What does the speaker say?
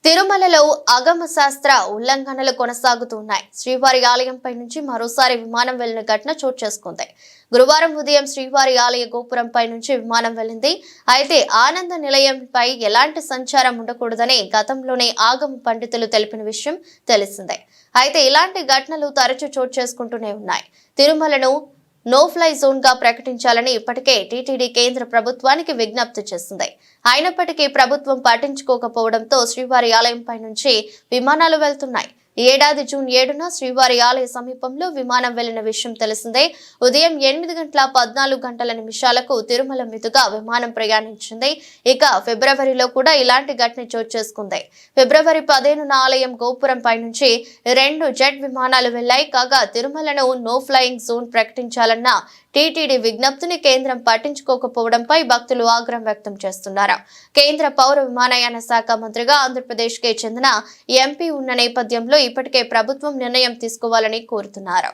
తిరుమలలో ఆగమ శాస్త్ర ఉల్లంఘనలు కొనసాగుతున్నాయి. శ్రీవారి ఆలయంపై నుంచి మరోసారి విమానం వెళ్లిన ఘటన చోటు చేసుకుంది. గురువారం ఉదయం శ్రీవారి ఆలయ గోపురంపై నుంచి విమానం వెళ్లింది. అయితే ఆనంద నిలయంపై ఎలాంటి సంచారం ఉండకూడదని గతంలోనే ఆగమ పండితులు తెలిపిన విషయం తెలిసిందే. అయితే ఇలాంటి ఘటనలు తరచూ చోటు చేసుకుంటూనే ఉన్నాయి. తిరుమలను నో ఫ్లై జోన్ గా ప్రకటించాలని ఇప్పటికే టీటీడీ కేంద్ర ప్రభుత్వానికి విజ్ఞప్తి చేసింది. అయినప్పటికీ ప్రభుత్వం పట్టించుకోకపోవడంతో శ్రీవారి ఆలయంపై నుంచి విమానాలు వెళ్తున్నాయి. ఈ ఏడాది జూన్ 7న శ్రీవారి ఆలయ సమీపంలో విమానం వెళ్లిన విషయం తెలిసిందే. ఉదయం 8:14 తిరుమల మీదుగా విమానం ప్రయాణించింది. ఇక ఫిబ్రవరిలో కూడా ఇలాంటి ఘటన చోటు చేసుకుంది. ఫిబ్రవరి 15న ఆలయం గోపురంపై నుంచి 2 జెట్ విమానాలు వెళ్లాయి. కాగా తిరుమలను నో ఫ్లయింగ్ జోన్ ప్రకటించాలన్న టీటీడీ విజ్ఞప్తిని కేంద్రం పట్టించుకోకపోవడంపై భక్తులు ఆగ్రహం వ్యక్తం చేస్తున్నారు. కేంద్ర పౌర విమానయాన శాఖ మంత్రిగా ఆంధ్రప్రదేశ్కి చెందిన ఎంపీ ఉన్న నేపథ్యంలో ఇప్పటికే ప్రభుత్వం నిర్ణయం తీసుకోవాలని కోరుతున్నారు.